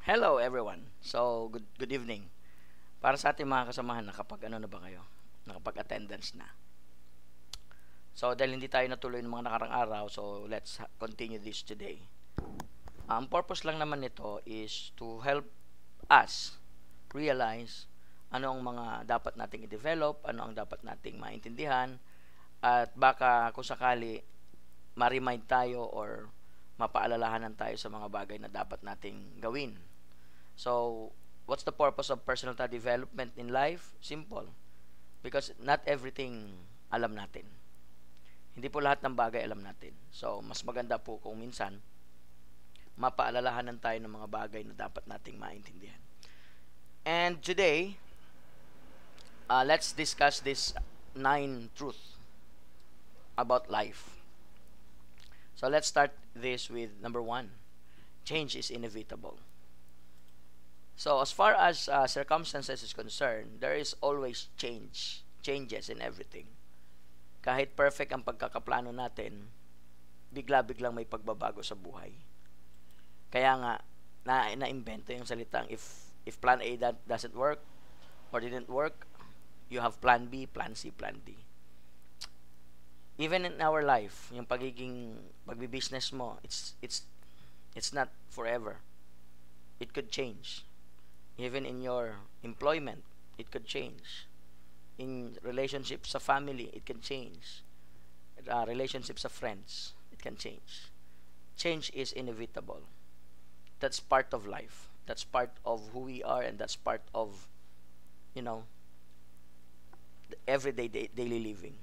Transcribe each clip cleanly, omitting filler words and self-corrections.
Hello everyone. So, good evening. Para sa ating mga kasamahan, nakapag ano na ba kayo? Nakapag-attendance na. So, dahil hindi tayo natuloy ng mga nakarang araw, so let's continue this today. Ang purpose lang naman nito is to help us realize ano ang mga dapat nating i-develop, ano ang dapat nating maintindihan, at baka kung sakali ma-remind tayo or mapaalalahanan tayo sa mga bagay na dapat nating gawin. So, what's the purpose of personal development in life? Simple. Because not everything alam natin. Hindi po lahat ng bagay alam natin. So, mas maganda po kung minsan mapaalalahanan tayo ng mga bagay na dapat nating maintindihan. And today, let's discuss this 9 truth about life. So, let's start this with number 1. Change is inevitable. So, as far as circumstances is concerned, there is always changes in everything. Kahit perfect ang pagkakaplano natin, bigla-biglang may pagbabago sa buhay. Kaya nga, na-invento yung salitang if plan A doesn't work or didn't work, you have plan B, plan C, plan D. Even in our life, yung pagbi-business mo, it's not forever. It could change. Even in your employment, it could change. In relationships sa family, it can change. Relationships sa friends, it can change. Change is inevitable. That's part of life. That's part of who we are, and that's part of, the everyday daily living.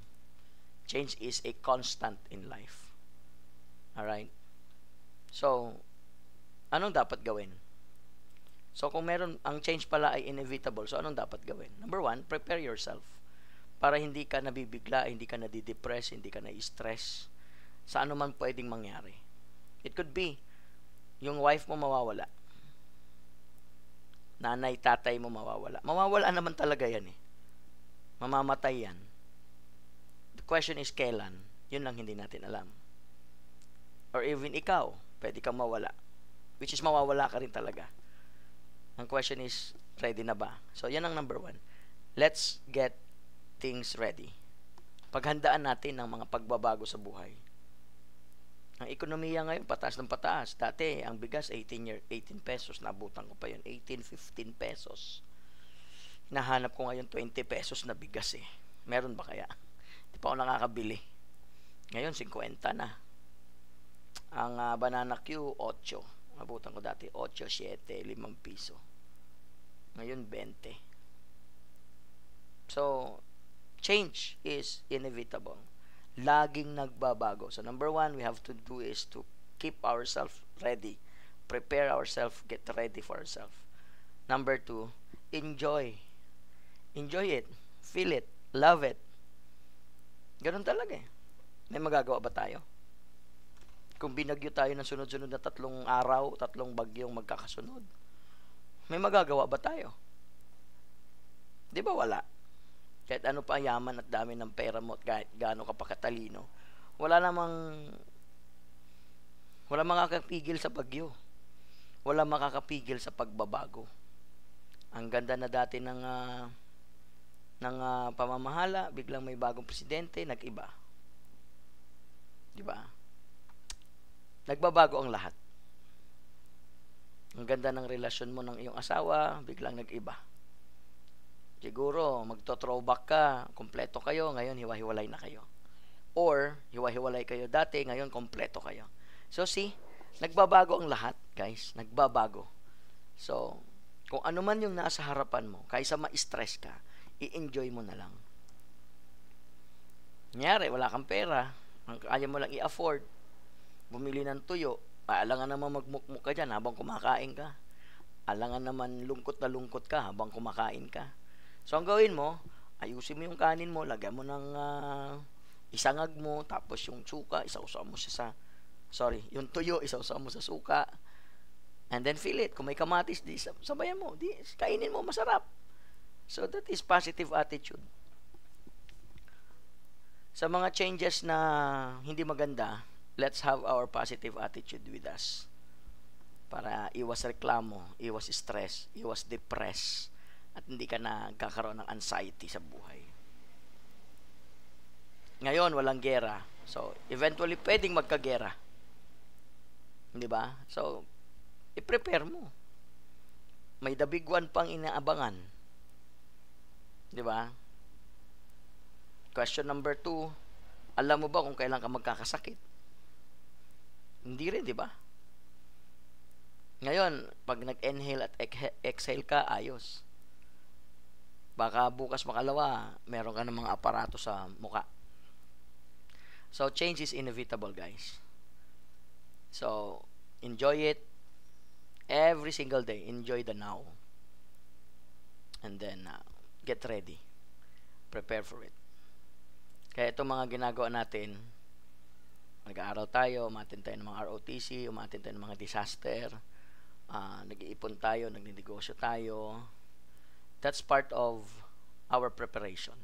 Change is a constant in life. Alright? So, anong dapat gawin? So, kung meron, ang change pala ay inevitable, so anong dapat gawin? Number 1, prepare yourself. Para hindi ka nabibigla, hindi ka nadidepress, hindi ka na-stress sa anuman pwedeng mangyari. It could be, yung wife mo mawawala. Nanay, tatay mo mawawala. Mawawala naman talaga yan eh. Mamamatay yan. The question is kailan? Yun lang hindi natin alam. Or even ikaw, pwede kang mawala. Which is mawawala ka rin talaga. Ang question is, ready na ba? So, yan ang number 1. Let's get things ready. Paghandaan natin ang mga pagbabago sa buhay. Ang ekonomiya ngayon, pataas ng pataas. Dati, ang bigas, 18 pesos. Nabutan ko pa yun, 18, 15 pesos. Hinahanap ko ngayon 20 pesos na bigas eh. Meron ba kaya? Hindi pa ako nakakabili. Ngayon, 50 na. Ang banana Q, 8. Mabutan ko dati 8, 7, 5 piso. Ngayon 20. So, change is inevitable. Laging nagbabago. So, number 1 we have to do is to keep ourselves ready. Prepare ourselves, get ready for ourselves. Number 2, enjoy. Enjoy it. Feel it. Love it. Ganun talaga eh. May magagawa ba tayo? Kung binagyo tayo ng sunod-sunod na 3 araw, 3 bagyong magkakasunod, may magagawa ba tayo? Di ba wala? Kahit ano pa yaman at dami ng pera mo at kahit gaano ka pa katalino, wala makakapigil sa bagyo. Wala makakapigil sa pagbabago. Ang ganda na dati ng pamamahala, biglang may bagong presidente, nag-iba. Di ba? Nagbabago ang lahat. Ang ganda ng relasyon mo ng iyong asawa, biglang nag-iba. Siguro, magto-throwback ka, kompleto kayo, ngayon hiwa-hiwalay na kayo. Or, hiwa-hiwalay kayo dati, ngayon kompleto kayo. So, see, nagbabago ang lahat, guys. Nagbabago. So, kung ano man yung nasa harapan mo, kaysa ma-stress ka, i-enjoy mo na lang. Nangyari, wala kang pera, kaya mo lang i-afford, bumili ng tuyo, alangan naman magmukmuk ka dyan habang kumakain ka. Alangan naman lungkot na lungkot ka habang kumakain ka. So, ang gawin mo, ayusin mo yung kanin mo, lagyan mo ng isangag mo, tapos yung suka, isausaw mo siya yung tuyo, isausaw mo sa suka. And then feel it. Kung may kamatis, di sabayan mo, di kainin mo, masarap. So, that is positive attitude. Sa mga changes na hindi maganda, let's have our positive attitude with us. para iwas reklamo, iwas stress, iwas depress, at hindi ka na kakaroon ng anxiety sa buhay. Ngayon, walang gera. So, eventually, pwedeng magkagera. Di ba? So, i-prepare mo. May the big one pang inaabangan. Di ba? Question number 2, alam mo ba kung kailan ka magkakasakit? Hindi rin, di ba? Ngayon, pag nag-inhale at exhale ka, ayos. Baka bukas makalawa, meron ka ng mga aparato sa muka. So, change is inevitable, guys. So, enjoy it every single day. Enjoy the now. And then, get ready. Prepare for it. Kaya itong mga ginagawa natin, nag-aaral tayo, umatin tayo ng mga ROTC, umatin tayo ng mga disaster, nag-iipon tayo, nagninegosyo tayo. That's part of our preparation.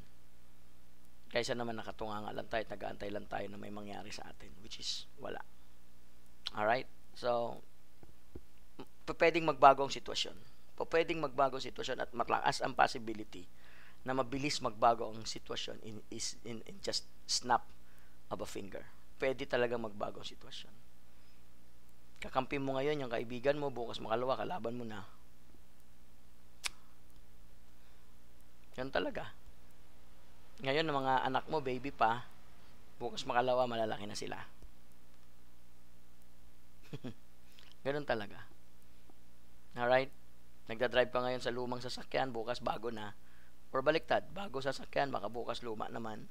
Kaysa naman nakatunganga lang tayo, nag-aantay lang tayo na may mangyari sa atin, which is wala. Alright? So, pwedeng magbago ang sitwasyon. Pwedeng magbago ang sitwasyon at matlakas ang possibility na mabilis magbago ang sitwasyon in just snap of a finger. Pwede talaga magbago ang sitwasyon. Kakampi mo ngayon yung kaibigan mo, bukas makalawa, kalaban mo na. Yan talaga. Ngayon, ng mga anak mo, baby pa, bukas makalawa, malalaki na sila. Ganun talaga. Alright? Nagdadrive pa ngayon sa lumang sasakyan, bukas bago na. Or baliktad, bago sasakyan, baka bukas luma naman.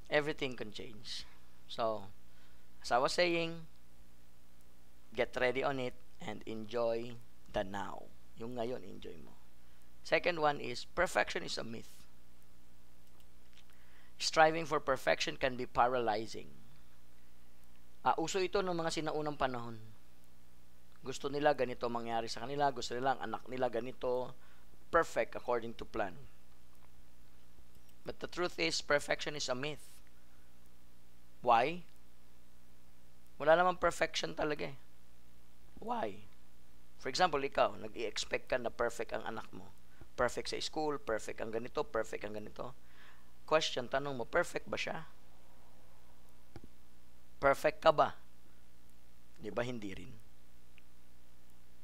Everything can change. So, as I was saying, get ready on it and enjoy the now. Yung ngayon, enjoy mo. Second one is, perfection is a myth. Striving for perfection can be paralyzing. Uso ito ng mga sinaunang panahon. Gusto nila ganito mangyari sa kanila, gusto nila ang anak nila ganito, perfect according to plan. But the truth is, perfection is a myth. Why? Wala namang perfection talaga eh. Why? For example, ikaw, nag-i-expect ka na perfect ang anak mo. Perfect sa school, perfect ang ganito, perfect ang ganito. Question, tanong mo, perfect ba siya? Perfect ka ba? Di ba hindi rin?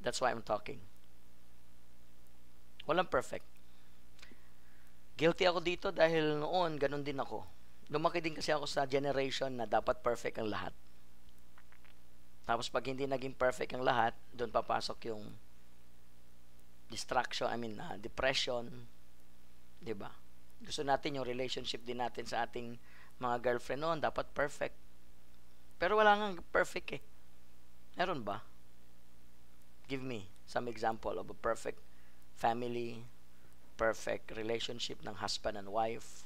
That's why I'm talking. Walang perfect. Guilty ako dito dahil noon, ganun din ako. Lumaki din kasi ako sa generation na dapat perfect ang lahat. Tapos pag hindi naging perfect ang lahat, doon papasok yung depression. Diba? Gusto natin yung relationship din natin sa ating mga girlfriend noon, dapat perfect. Pero wala nga perfect eh. Meron ba? Give me some example of a perfect family, perfect relationship ng husband and wife,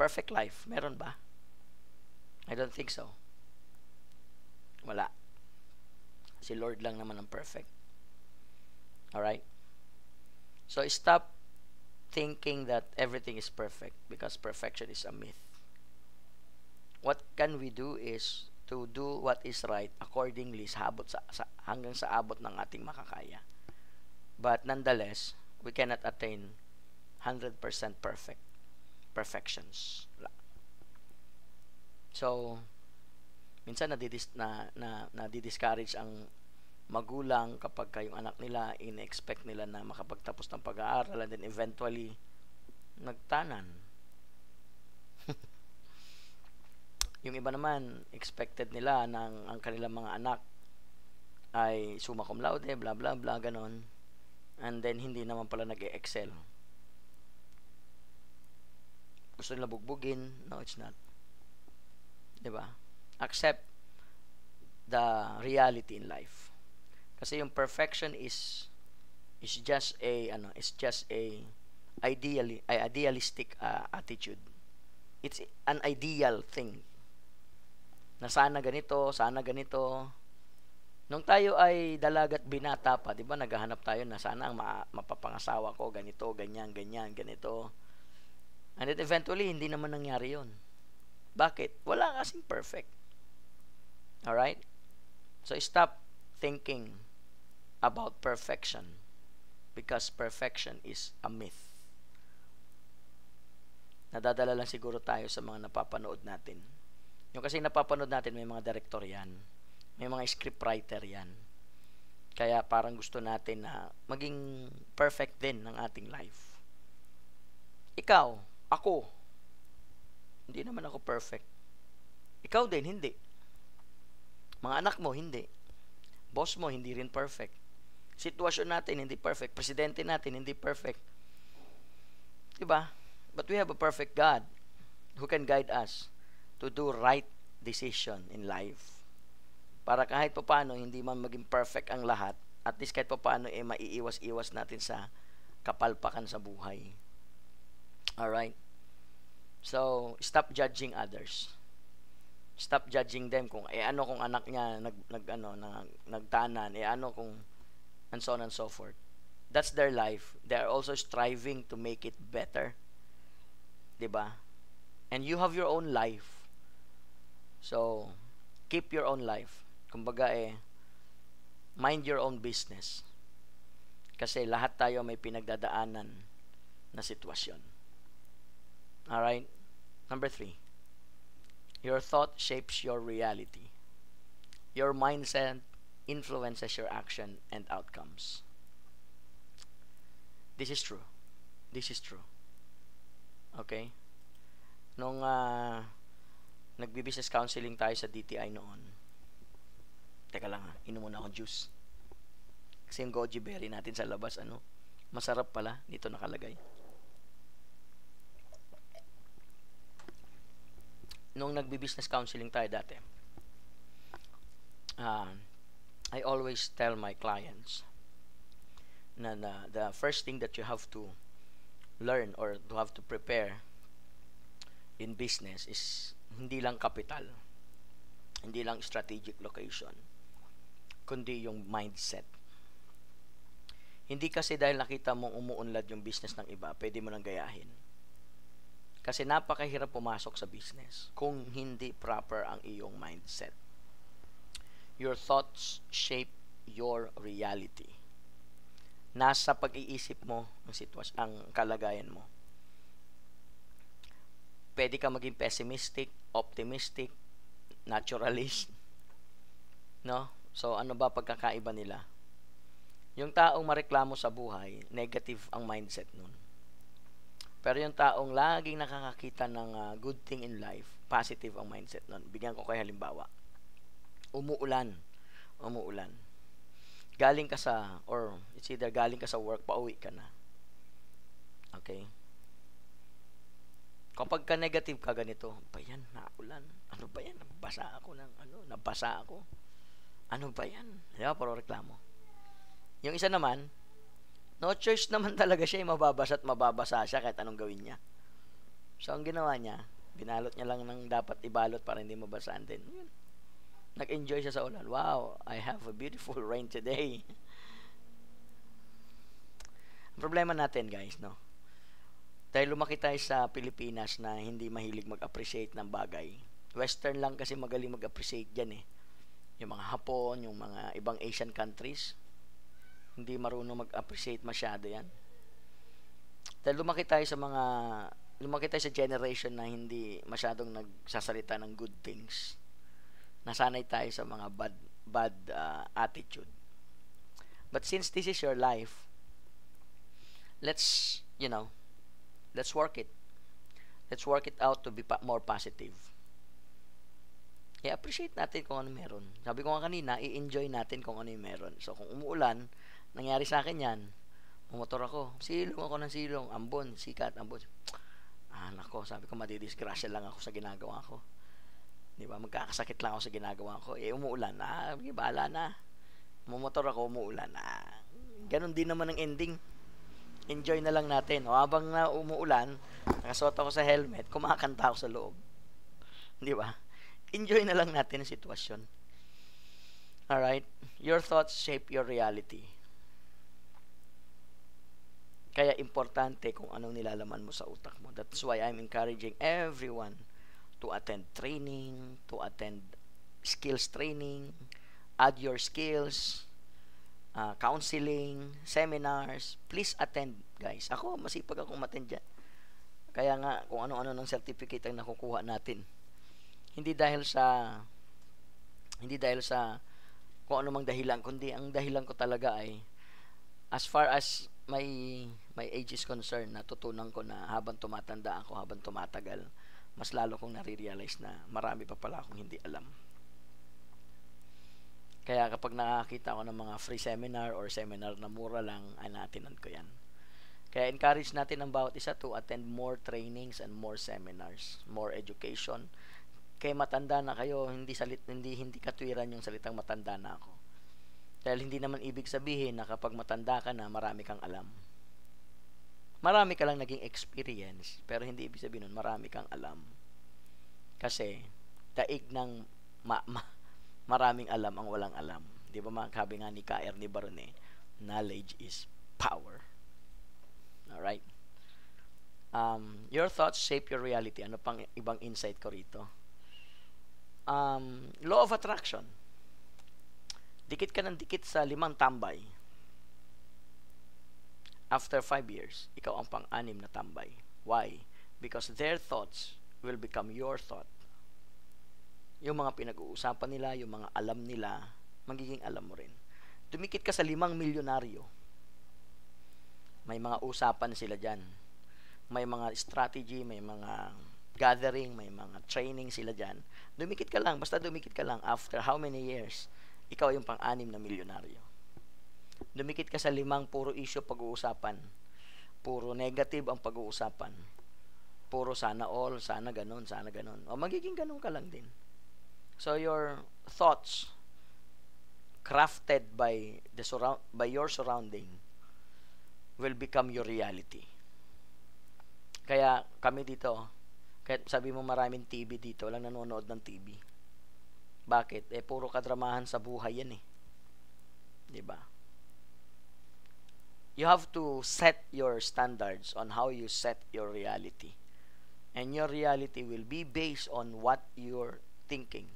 perfect life. Meron ba? I don't think so. Wala. Si Lord lang naman ang perfect. Alright? So, stop thinking that everything is perfect because perfection is a myth. What can we do is to do what is right accordingly hanggang sa abot ng ating makakaya. But nonetheless, we cannot attain 100% perfections. So, minsan nadidiscourage ang magulang kapag kayong anak nila in-expect nila na makapagtapos ng pag-aaral and then eventually nagtanan. Yung iba naman expected nila ng ang kanilang mga anak ay summa cum laude, bla bla bla, ganon, and then hindi naman pala nag-e-excel. Gusto nila bugbugin. No, it's not. Diba? Accept the reality in life. Kasi yung perfection is just a idealistic attitude. It's an ideal thing. Na sana ganito. Nung tayo ay dalagat binata pa, 'di ba? Naghahanap tayo na sana ang mapapangasawa ko ganito, ganyan, ganito. And then eventually hindi naman nangyari 'yon. Bakit? Wala kasing perfect. All right? So stop thinking about perfection because perfection is a myth. Nadadala lang siguro tayo sa mga napapanood natin. Yung kasi napapanood natin, may mga director yan. May mga scriptwriter yan. Kaya parang gusto natin na maging perfect din ng ating life. Ikaw, ako, hindi naman ako perfect. Ikaw din, hindi. Mga anak mo, hindi. Boss mo, hindi rin perfect. Sitwasyon natin, hindi perfect. Presidente natin, hindi perfect. Diba? But we have a perfect God who can guide us to do right decision in life. Para kahit paano hindi man maging perfect ang lahat, at least kahit paano maiiwas-iwas natin sa kapalpakan sa buhay. Alright? So, stop judging others. Stop judging them kung ano kung anak niya nagtanan, ano kung and so on and so forth. That's their life. They are also striving to make it better. 'Di ba? And you have your own life. So, keep your own life. Kumbaga mind your own business. Kasi lahat tayo may pinagdadaanan na sitwasyon. Alright? Number 3. Your thought shapes your reality. Your mindset influences your action and outcomes. This is true. This is true. Okay? Nung nagbi-business counseling tayo sa DTI noon, teka lang inom muna akong juice. Kasi yung goji berry natin sa labas, masarap pala, dito nakalagay. Nung nagbi-business counseling tayo dati, I always tell my clients na the first thing that you have to learn or to have to prepare in business is hindi lang capital, hindi lang strategic location, kundi yung mindset. Hindi kasi dahil nakita mong umuunlad yung business ng iba, pwede mo nang gayahin. Kasi napakahirap pumasok sa business kung hindi proper ang iyong mindset. Your thoughts shape your reality. Nasa pag-iisip mo ang sitwasyon, ang kalagayan mo. Pwede ka maging pessimistic, optimistic, naturalist. No? So, ano ba pagkakaiba nila? Yung taong mareklamo sa buhay, negative ang mindset nun. Pero yung taong laging nakakakita ng good thing in life, positive ang mindset nun. Bigyan ko kayo halimbawa. Umuulan. Galing ka sa, or it's either galing ka sa work, pauwi ka na. Okay? Kapag ka negative ka ganito, ba yan, naulan? Ano ba yan? Nabasa ako. Ano ba yan? Di ba? Puro reklamo. Yung isa naman, no choice naman talaga siya, mababasa at mababasa siya kahit anong gawin niya. So, ang ginawa niya, binalot niya lang ng dapat ibalot para hindi mabasaan din. Yun. Nag-enjoy siya sa ulan. Wow, I have a beautiful rain today. Ang problema natin, guys, no? Dahil lumaki tayo sa Pilipinas na hindi mahilig mag-appreciate ng bagay. Western lang kasi magaling mag-appreciate dyan eh. Yung mga Hapon, yung mga ibang Asian countries, hindi marunong mag-appreciate masyado yan. Dahil lumaki tayo sa generation na hindi masyadong nagsasalita ng good things. Nasanay tayo sa mga bad attitude. But since this is your life, let's work it. Let's work it out to be more positive. I-appreciate natin kung ano meron. Sabi ko nga kanina, i-enjoy natin kung ano yung meron. So, kung umuulan, nangyari sa akin yan, mumotor ako, silong ako ng silong, ambon, sikat, ambon. Nako, sabi ko, madidisgrasya lang ako sa ginagawa ko. Di ba? Magkakasakit lang ako sa ginagawa ko. Umuulan. Bahala na. Mumotor ako, umuulan. Ganon din naman ang ending. Enjoy na lang natin. O habang na umuulan, nakasuot ako sa helmet, kumakanta ako sa loob. Di ba? Enjoy na lang natin ang sitwasyon. Alright? Your thoughts shape your reality. Kaya importante kung anong nilalaman mo sa utak mo. That's why I'm encouraging everyone to attend training, to attend skills training, add your skills, counseling, seminars, please attend, guys. Ako, masipag akong attend dyan. Kaya nga, kung ano-ano ng certificate ang nakukuha natin. Hindi dahil sa kung ano mang dahilan, kundi ang dahilan ko talaga ay as far as my age is concerned, natutunan ko na habang tumatanda ako, habang tumatagal, mas lalo kong nare-realize na marami pa pala akong hindi alam. Kaya kapag nakakita ko ng mga free seminar or seminar na mura lang, ay naatinan ko yan. Kaya encourage natin ang bawat isa to attend more trainings and more seminars, more education. Kaya matanda na kayo, hindi katwiran yung salitang matanda na ako. Dahil hindi naman ibig sabihin na kapag matanda ka na, marami kang alam. Marami ka lang naging experience, pero hindi ibig sabihin nun, marami kang alam. Kasi, daig ng maraming alam ang walang alam. Di ba sabi nga ni K.R. ni Barone, knowledge is power. Alright? Your thoughts shape your reality. Ano pang ibang insight ko rito? Law of attraction. Dikit ka ng dikit sa 5 tambay. After 5 years, ikaw ang pang-6 na tambay. Why? Because their thoughts will become your thought. Yung mga pinag-uusapan nila, yung mga alam nila, magiging alam mo rin. Dumikit ka sa 5 milyonaryo. May mga usapan sila dyan. May mga strategy, may mga gathering, may mga training sila dyan. Dumikit ka lang, basta dumikit ka lang. After how many years, ikaw yung pang-6 na milyonaryo. Dumikit ka sa 5 puro issue pag-uusapan. Puro negative ang pag-uusapan. Puro sana all, sana ganun, sana ganun. O magiging ganun ka lang din. So your thoughts crafted by your surrounding will become your reality. Kaya kami dito, kahit sabi mo maraming TV dito, walang nanonood ng TV. Bakit? Puro kadramahan sa buhay yan eh. 'Di ba? You have to set your standards on how you set your reality. And your reality will be based on what you're thinking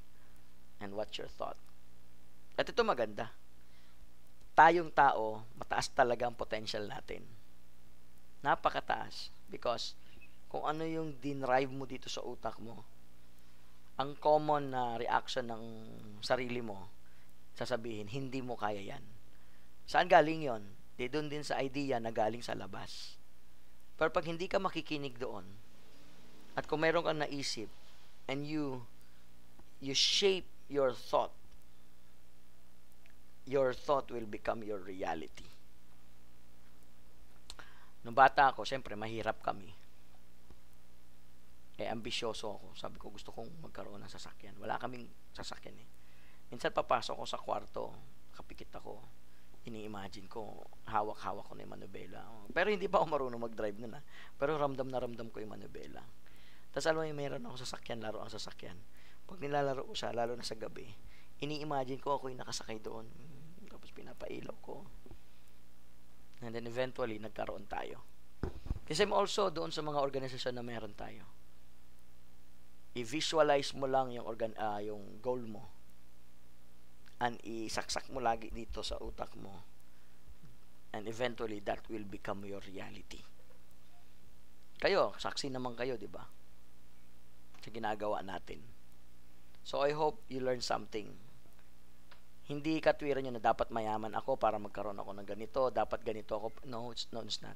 and what's your thought. At ito maganda. Tayong tao, mataas talaga ang potential natin. Napakataas. Because kung ano yung dinrive mo dito sa utak mo, ang common na reaction ng sarili mo, sasabihin, hindi mo kaya yan. Saan galing yon? Doon din sa idea na galing sa labas. Pero pag hindi ka makikinig doon, at kung mayroon kang naisip, and you shape your thought will become your reality. Nung bata ako, siyempre, mahirap kami. Ambisyoso ako. Sabi ko, gusto kong magkaroon ng sasakyan. Wala kaming sasakyan eh. Minsan papasok ko sa kwarto, kapikit ako, ini-imagine ko, hawak-hawak ko na yung manubela. Pero hindi pa ako marunong mag-drive nun. Pero ramdam na ramdam ko yung manubela. Tapos alam mo, mayroon ako sasakyan, laro ang sasakyan. Pag nilalaro ko siya, lalo na sa gabi, ini-imagine ko ako yung nakasakay doon. Tapos pinapailaw ko. And then eventually, nagkaroon tayo. Kasi also, doon sa mga organisasyon na meron tayo, i-visualize mo lang yung goal mo. And isaksak mo lagi dito sa utak mo. And eventually, that will become your reality. Kayo, saksi naman kayo, di ba? Sa ginagawa natin. So, I hope you learn something. Hindi katwiran yun na dapat mayaman ako para magkaroon ako ng ganito, dapat ganito ako. No, it's not.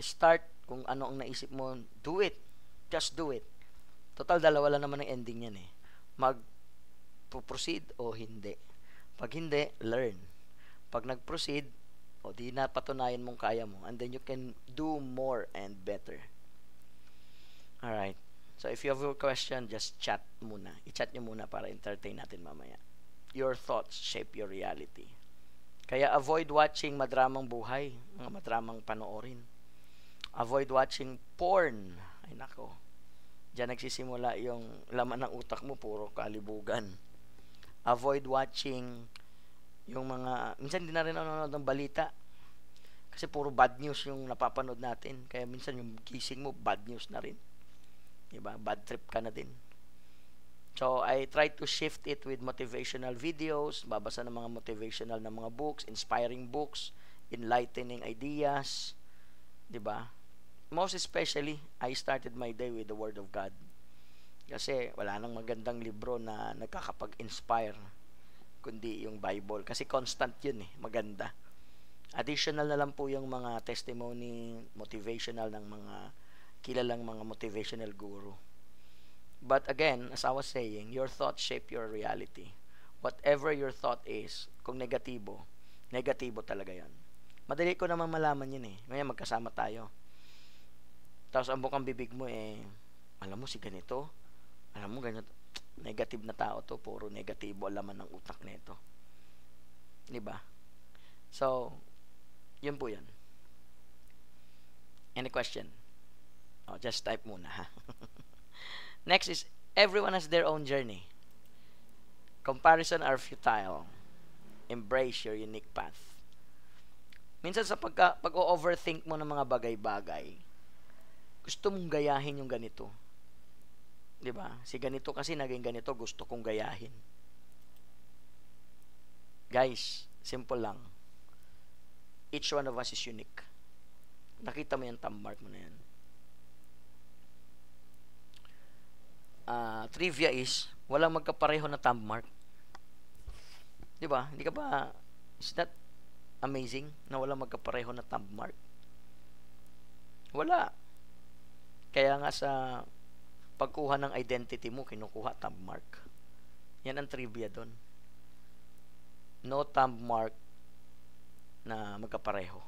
Start kung ano ang naisip mo, do it. Just do it. Total, dalawa lang naman ang ending yan eh. Mag-proceed o hindi. Pag hindi, learn. Pag nag-proceed, o di napatunayan mong kaya mo, and then you can do more and better. Alright. So, if you have a question, just chat muna. I-chat nyo muna para entertain natin mamaya. Your thoughts shape your reality. Kaya avoid watching madramang buhay, mga madramang panoorin. Avoid watching porn. Ay nako. Diyan nagsisimula yung laman ng utak mo, puro kalibugan. Avoid watching yung mga, minsan hindi na rin nanonood ng balita. Kasi puro bad news yung napapanood natin. Kaya minsan yung gising mo, bad news na rin. Diba? Bad trip ka na din. So, I try to shift it with motivational videos, babasa ng mga motivational na mga books, inspiring books, enlightening ideas, 'di ba? Most especially, I started my day with the Word of God. Kasi wala nang magandang libro na nagkakapag-inspire kundi yung Bible. Kasi constant yun eh, maganda. Additional na lang po yung mga testimony, motivational ng mga kilalang mga motivational guru. But again, as I was saying, your thoughts shape your reality. Whatever your thought is, kung negatibo, negatibo talaga yan. Madali ko namang malaman yun eh. Ngayon magkasama tayo. Tapos ang bukang bibig mo eh, alam mo si ganito, alam mo ganito, negative na tao to, puro negatibo alaman ng utak nito. 'Di ba? So, yun po yan. Any question? Oh, just type muna ha. Next is, everyone has their own journey. Comparison are futile. Embrace your unique path. Minsan sa pag-overthink mo ng mga bagay-bagay, gusto mong gayahin yung ganito. 'Di ba? Si ganito kasi naging ganito, gusto kong gayahin. Guys, simple lang. Each one of us is unique. Nakita mo yung thumb mark mo na yan. Trivia is, walang magkapareho na thumb mark. 'Di ba? Hindi ka ba, is that amazing na walang magkapareho na thumb mark? Wala. Kaya nga sa pagkuha ng identity mo, kinukuha thumb mark. Yan ang trivia doon. No thumb mark na magkapareho.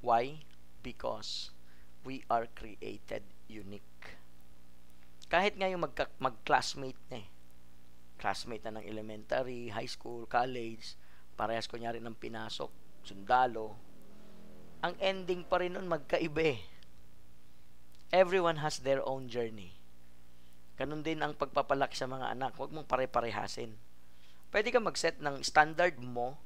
Why? Because we are created unique. Kahit nga yung mag-classmate na eh. Classmate na ng elementary, high school, college, parehas kunyari ng pinasok, sundalo. Ang ending pa rin nun magkaiba eh. Everyone has their own journey. Ganun din ang pagpapalaki sa mga anak. Huwag mong pare-parehasin. Pwede ka mag-set ng standard mo,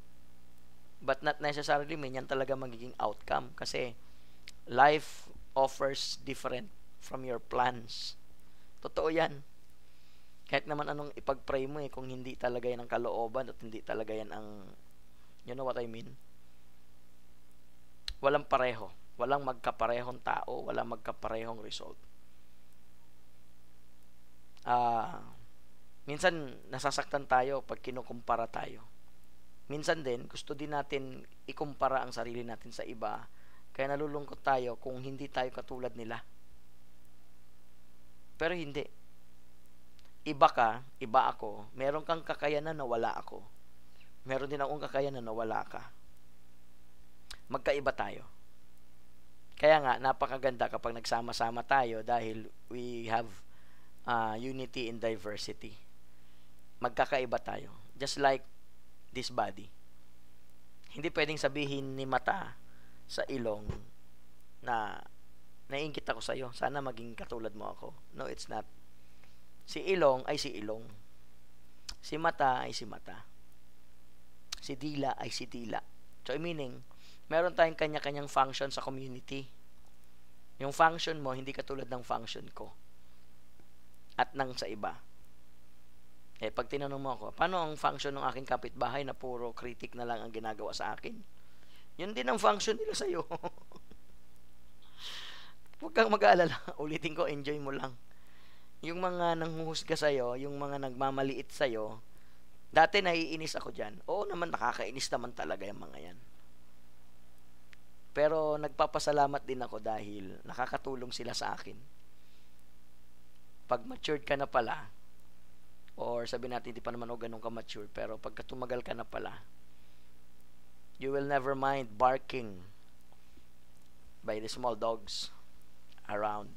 but not necessarily may yan talaga magiging outcome. Kasi life offers different from your plans. Totoo yan. Kahit naman anong ipag-pray mo eh, kung hindi talaga yan ang kalooban at hindi talaga yan ang, you know what I mean? Walang pareho. Walang magkaparehong tao, walang magkaparehong result. Minsan nasasaktan tayo pag kinukumpara tayo. Minsan din gusto din natin ikumpara ang sarili natin sa iba. Kaya nalulungkot tayo kung hindi tayo katulad nila. Pero hindi. Iba ka, iba ako. Meron kang kakayanan na wala ako. Meron din akong kakayanan na wala ka. Magkaiba tayo. Kaya nga, napakaganda kapag nagsama-sama tayo dahil we have unity in diversity. Magkakaiba tayo. Just like this body. Hindi pwedeng sabihin ni mata sa ilong na naiingit ako sa'yo. Sana maging katulad mo ako. No, it's not. Si ilong ay si ilong. Si mata ay si mata. Si dila ay si dila. So, meaning, meron tayong kanya-kanyang function sa community. Yung function mo, hindi katulad ng function ko. At ng sa iba. Eh, pag tinanong mo ako, paano ang function ng aking kapitbahay na puro critic na lang ang ginagawa sa akin? Yun din ang function nila sa'yo. Huwag kang mag-aalala. Ulitin ko, enjoy mo lang. Yung mga nanghuhusga sa'yo, yung mga nagmamaliit sa'yo, dati naiinis ako dyan. Oo naman, nakakainis naman talaga yung mga yan. Pero nagpapasalamat din ako dahil nakakatulong sila sa akin. Pag matured ka na pala, or sabi natin hindi pa naman o ganun ka mature, pero pagka tumagal ka na pala, you will never mind barking by the small dogs around.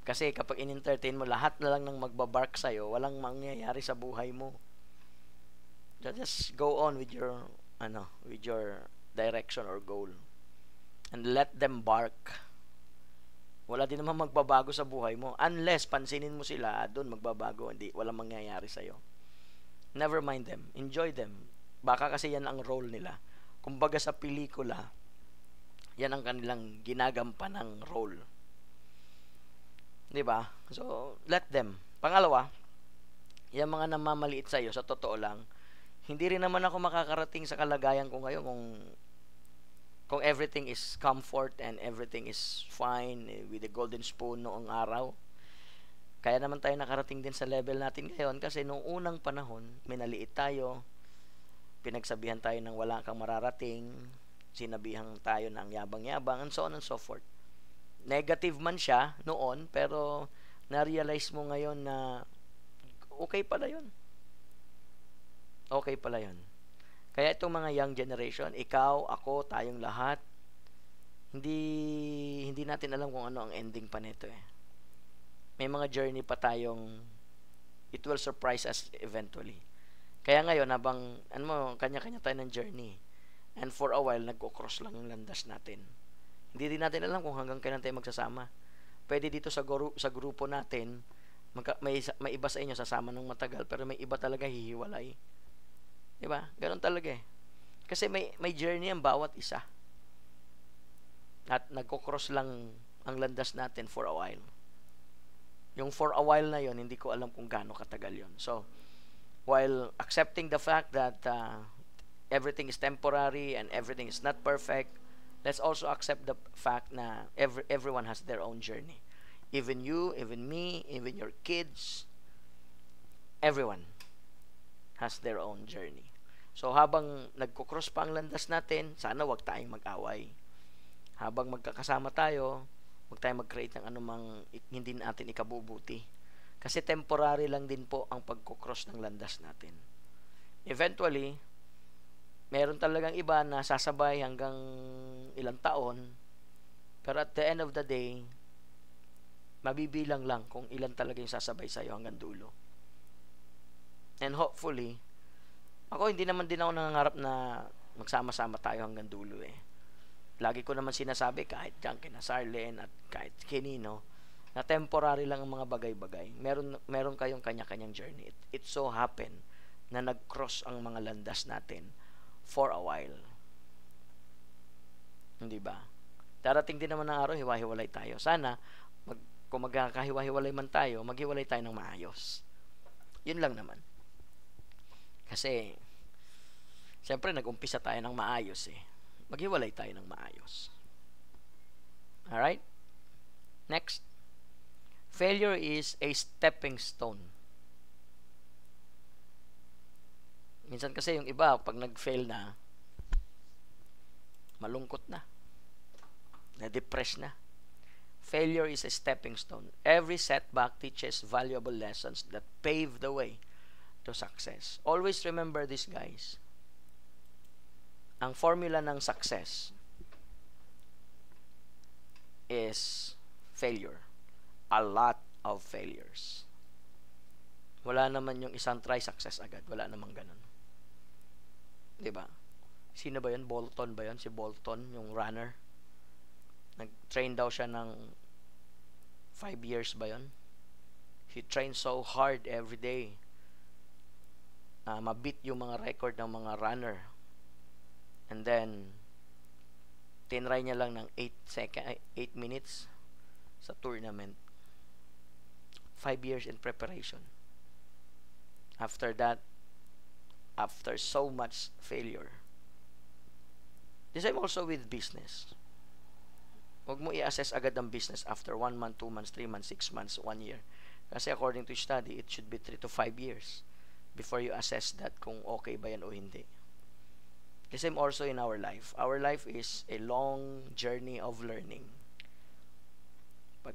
Kasi kapag in-entertain mo, lahat na lang ng magbabark sa'yo, walang mangyayari sa buhay mo. Just go on with your direction or goal. And let them bark. Wala din naman magbabago sa buhay mo. Unless pansinin mo sila, doon magbabago. Hindi, walang mangyayari sa'yo. Never mind them. Enjoy them. Baka kasi yan ang role nila. Kumbaga sa pelikula, yan ang kanilang ginagampan ng role. 'Di ba? So, let them. Pangalawa, yung mga namamaliit sa iyo, sa totoo lang, hindi rin naman ako makakarating sa kalagayan ko ngayon kung everything is comfort and everything is fine with the golden spoon noong araw. Kaya naman tayo nakarating din sa level natin ngayon kasi noong unang panahon, minaliit tayo, pinagsabihan tayo ng wala kang mararating, sinabihan tayo ng yabang-yabang, and so on and so forth. Negative man siya noon, pero na-realize mo ngayon na okay pala yun. Okay pala yun. Kaya itong mga young generation, ikaw, ako, tayong lahat, hindi natin alam kung ano ang ending pa nito eh. May mga journey pa tayong it will surprise us eventually. Kaya ngayon, habang kanya-kanya tayo ng journey. And for a while, nagko-cross lang yung landas natin. Hindi din natin alam kung hanggang kailan tayo magsasama. Pwede dito sa grupo natin, may iba sa inyo sasama ng matagal, pero may iba talaga hihiwalay. Diba? Ganon talaga eh. Kasi may journey ang bawat isa. At nagko-cross lang ang landas natin for a while. Yung for a while na yon, hindi ko alam kung gaano katagal yon. So, while accepting the fact that everything is temporary and everything is not perfect, let's also accept the fact na everyone has their own journey. Even you, even me, even your kids, everyone has their own journey. So, habang nagko-cross pa ang landas natin, sana wag tayong mag-away. Habang magkakasama tayo, wag tayong mag-create ng anumang hindi natin ikabubuti. Kasi temporary lang din po ang pagko-cross ng landas natin. Eventually, meron talagang iba na sasabay hanggang ilang taon, pero at the end of the day, mabibilang lang kung ilan talaga yung sasabay sa'yo hanggang dulo. And hopefully, ako hindi naman din ako nangangarap na magsama-sama tayo hanggang dulo eh. Lagi ko naman sinasabi kahit dyan kina Sarlen at kahit kinino na temporary lang ang mga bagay-bagay. Meron kayong kanya-kanyang journey. It so happen na nag-cross ang mga landas natin for a while. Hindi ba? Darating din naman ng araw, hiwa-hiwalay tayo. Sana, kung magkakahiwa-hiwalay man tayo, maghiwalay tayo ng maayos. Yun lang naman. Kasi, siyempre, nag-umpisa tayo ng maayos eh. Maghiwalay tayo ng maayos. Alright? Next. Failure is a stepping stone. Minsan kasi yung iba, pag nag-fail na, malungkot na. Na-depress na. Failure is a stepping stone. Every setback teaches valuable lessons that pave the way to success. Always remember this, guys. Ang formula ng success is failure. A lot of failures. Wala naman yung isang try success agad. Wala namang ganun. Diba? Sino ba yun? Bolton ba yun? Si Bolton, yung runner. Nag-train daw siya ng 5 years ba yun? He trained so hard every day. Mabit yung mga record ng mga runner. And then, tinry niya lang ng 8 minutes sa tournament. 5 years in preparation. After that, after so much failure. The same also with business. Huwag mo i-assess agad ang business after 1 month, 2 months, 3 months, 6 months, 1 year. Kasi according to study, it should be 3 to 5 years before you assess that kung okay ba yan o hindi. The same also in our life. Our life is a long journey of learning.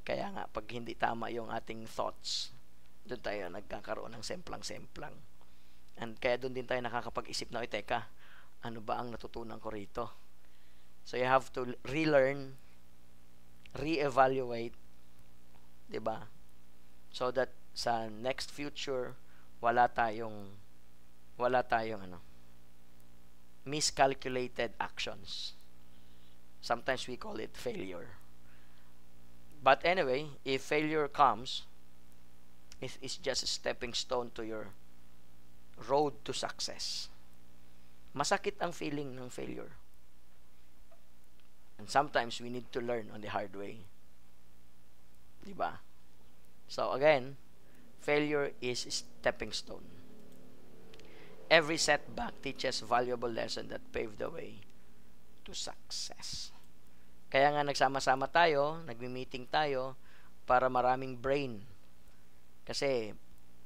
Kaya nga, pag hindi tama yung ating thoughts, doon tayo nagkakaroon ng semplang-semplang. And kaya doon din tayo nakakapag-isip na, teka, ano ba ang natutunan ko rito? So you have to relearn, re-evaluate, diba? So that sa next future, wala tayong miscalculated actions. Sometimes we call it failure. But anyway, if failure comes, it's just a stepping stone to your road to success. Masakit ang feeling ng failure. And sometimes we need to learn on the hard way. Diba? So again, failure is stepping stone. Every setback teaches valuable lesson that pave the way to success. Kaya nga nagsama-sama tayo, nagmi-meeting tayo para maraming brain. Kasi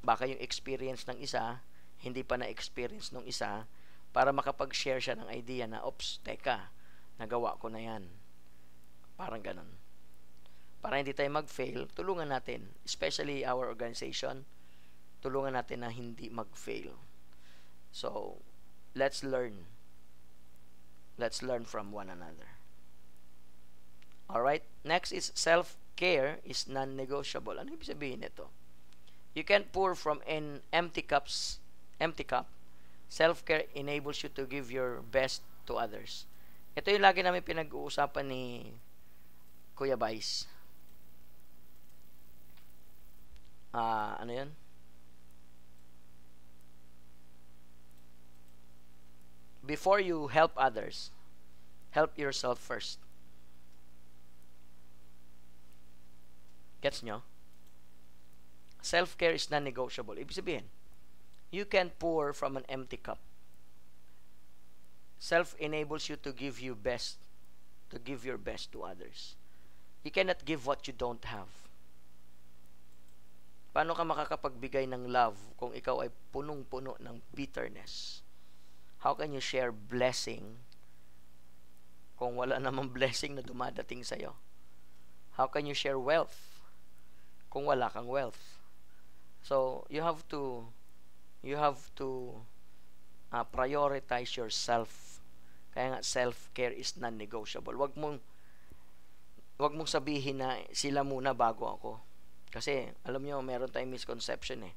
baka yung experience ng isa, hindi pa na-experience ng isa, para makapag-share siya ng idea na, oops, teka, nagawa ko na yan. Parang ganun. Para hindi tayo mag-fail, tulungan natin, especially our organization, tulungan natin na hindi mag-fail. So, let's learn. Let's learn from one another. Alright, next is self-care is non-negotiable. Ano ibig sabihin nito? You can't pour from an empty cup. Self-care enables you to give your best to others. Ito yung lagi namin pinag-uusapan ni Kuya Vice. Ano yun? Before you help others, help yourself first. Gets nyo? Self-care is non-negotiable. Ibig sabihin, you can pour from an empty cup. Self enables you to give your best to others. You cannot give what you don't have. Paano ka makakapagbigay ng love kung ikaw ay punong-puno ng bitterness? How can you share blessing kung wala namang blessing na dumadating sa'yo? How can you share wealth kung wala kang wealth? So, you have to prioritize yourself. Kaya nga, self-care is non-negotiable. Wag mong sabihin na sila muna bago ako. Kasi, alam nyo, meron tayong misconception eh.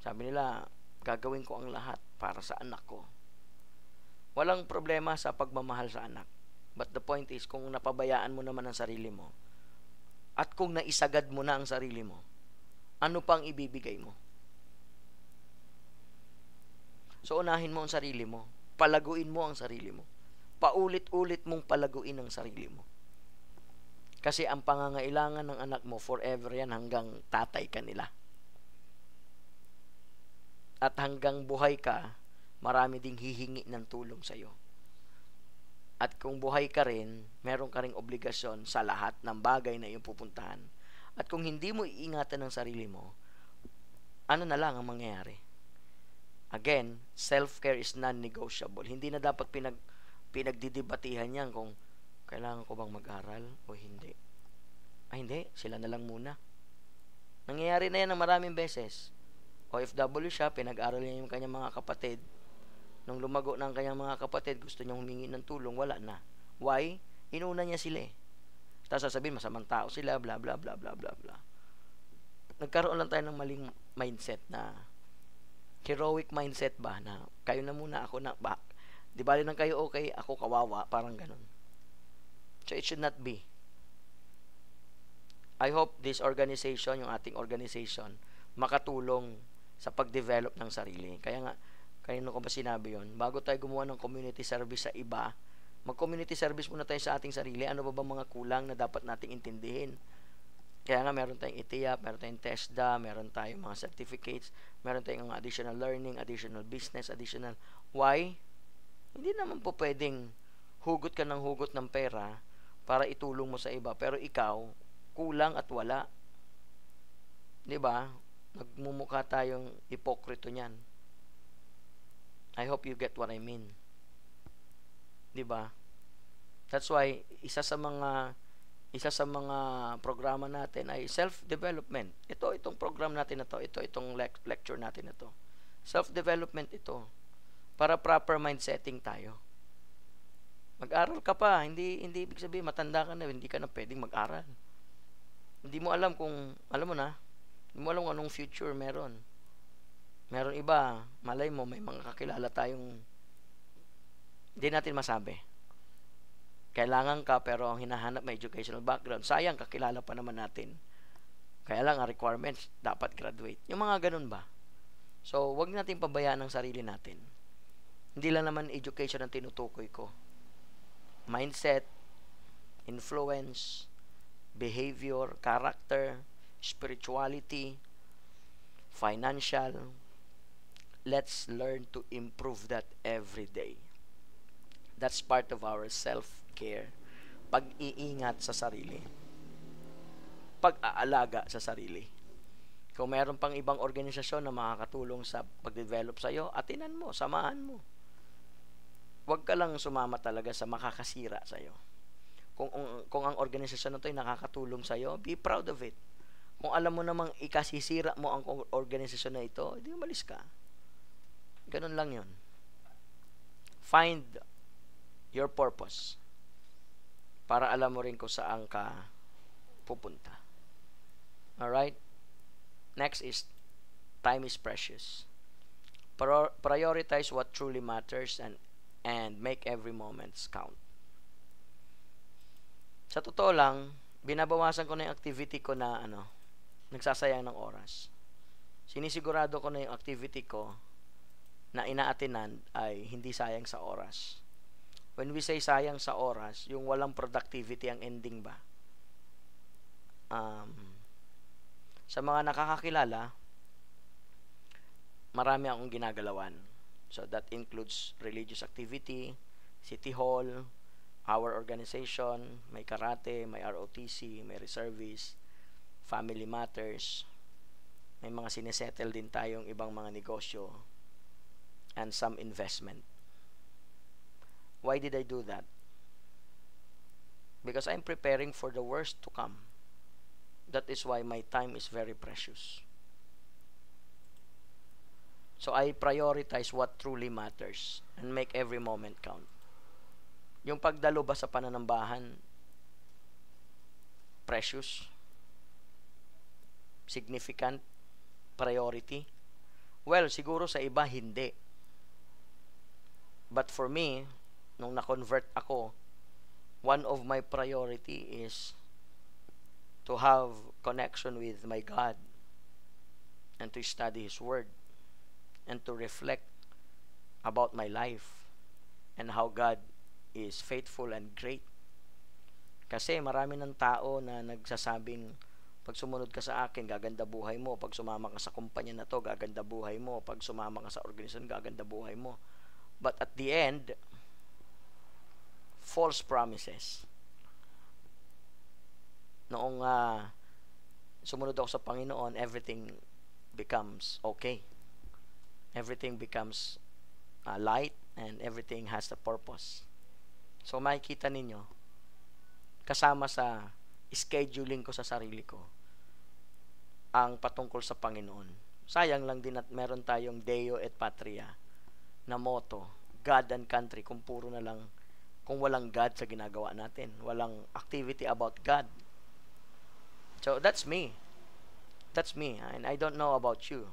Sabi nila, gagawin ko ang lahat para sa anak ko. Walang problema sa pagmamahal sa anak. But the point is, kung napabayaan mo naman ang sarili mo, at kung naisagad mo na ang sarili mo, ano pang ibibigay mo? So, unahin mo ang sarili mo. Palaguin mo ang sarili mo. Paulit-ulit mong palaguin ang sarili mo. Kasi ang pangangailangan ng anak mo, forever yan hanggang tatay ka nila. At hanggang buhay ka, marami ding hihingi ng tulong sa'yo. At kung buhay ka rin, meron ka ring obligasyon sa lahat ng bagay na iyong pupuntahan. At kung hindi mo iingatan ng sarili mo, ano na lang ang mangyayari? Again, self-care is non-negotiable. Hindi na dapat pinagdidebatihan yan kung kailangan ko bang mag-aral o hindi. Hindi, sila na lang muna. Nangyayari na yan ng maraming beses. OFW siya, pinag-aral niya yung kanyang mga kapatid. Nung lumago ng kanyang mga kapatid, gusto niyang humingi ng tulong, wala na. Why? Inuna niya sila eh. Tapos sasabihin, masamang tao sila, bla bla bla bla bla bla. Nagkaroon lang tayo ng maling mindset na heroic mindset ba na kayo na muna, ako na ba? Di bali nang kayo okay, ako kawawa, parang ganun. So it should not be. I hope this organization, yung ating organization, makatulong sa pag-develop ng sarili. Kaya nga, kanino ko ba sinabi yon? Bago tayo gumawa ng community service sa iba, mag-community service muna tayo sa ating sarili. Ano ba mga kulang na dapat nating intindihin? Kaya nga, meron tayong ITIAP, meron tayong TESDA, meron tayong mga certificates, meron tayong additional learning, additional business, additional... Why? Hindi naman po pwedeng hugot ka ng hugot ng pera para itulong mo sa iba, pero ikaw, kulang at wala. Diba? Nagmumukha tayong hipokrito niyan. I hope you get what I mean. Diba? That's why, isa sa mga programa natin ay self-development. Itong program natin na to, itong lecture natin na to. Self-development ito. Para proper mind setting tayo. Mag-aral ka pa, hindi ibig sabihin matanda ka na, hindi ka na pwedeng mag-aral. Hindi mo alam alam mo na, hindi mo alam anong future meron. Meron iba, malay mo, may mga kakilala tayong hindi natin masabi. Kailangan ka, pero ang hinahanap may educational background. Sayang, kakilala pa naman natin. Kaya lang, ang requirements, dapat graduate. Yung mga ganun ba? So, wag natin pabayaan ang sarili natin. Hindi lang naman education ang tinutukoy ko. Mindset, influence, behavior, character, spirituality, financial. Let's learn to improve that every day. That's part of our self-care. Pag-iingat sa sarili. Pag-aalaga sa sarili. Kung mayroon pang ibang organisasyon na makakatulong sa pag-develop sa'yo, atinan mo, samahan mo. Huwag ka lang sumama talaga sa makakasira sa'yo. Kung ang organisasyon na to ay nakakatulong sa'yo, be proud of it. Kung alam mo namang ikasisira mo ang organisasyon na ito, hindi umalis ka. Ganun lang yun. Find your purpose para alam mo rin kung saan ka pupunta. Alright? Next is, time is precious. Prioritize what truly matters and make every moment count. Sa totoo lang, binabawasan ko na yung activity ko na nagsasayang ng oras. Sinisigurado ko na yung activity ko na inaatinan ay hindi sayang sa oras. When we say sayang sa oras, yung walang productivity ang ending ba? Sa mga nakakakilala, marami akong ginagalawan. So that includes religious activity, city hall, our organization, may karate, may ROTC, may reservice, family matters, may mga sinesettle din tayong ibang mga negosyo, and some investment. Why did I do that? Because I'm preparing for the worst to come. That is why my time is very precious. So I prioritize what truly matters and make every moment count. Yung pagdalo ba sa pananambahan, precious, significant, priority? Well, siguro sa iba hindi. But for me, nung na-convert ako, one of my priority is to have connection with my God and to study His Word and to reflect about my life and how God is faithful and great. Kasi marami ng tao na nagsasabing, pag sumunod ka sa akin, gaganda buhay mo. Pag sumama ka sa kumpanya na to, gaganda buhay mo. Pag sumama ka sa organisasyon, gaganda buhay mo. But at the end, false promises. Noong sumunod ako sa Panginoon, everything becomes okay. Everything becomes light and everything has a purpose. So makikita ninyo, kasama sa scheduling ko sa sarili ko, ang patungkol sa Panginoon. Sayang lang din at meron tayong Deo et Patria na motto, God and country, kung puro na lang, kung walang God sa ginagawa natin, walang activity about God. So that's me. That's me. And I don't know about you.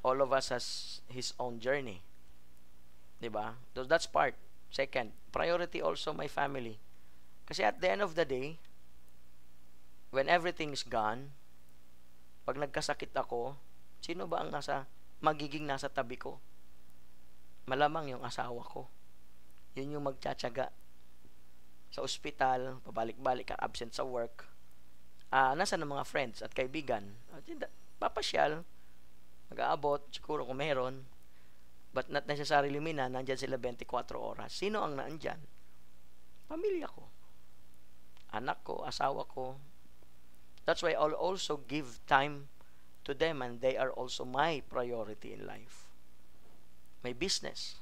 All of us has his own journey. Diba? So that's part. Second, priority also my family. Kasi at the end of the day, when everything is gone, pag nagkasakit ako, sino ba ang magiging nasa tabi ko? Malamang yung asawa ko. Yun yung magtsatsaga. Sa ospital, pabalik-balik, absent sa work. Nasa ng mga friends at kaibigan? Papasyal, mag-aabot, siguro kung meron, but not necessarily nandyan sila 24 oras. Sino ang naandyan? Pamilya ko. Anak ko, asawa ko. That's why I'll also give time to them and they are also my priority in life. May business.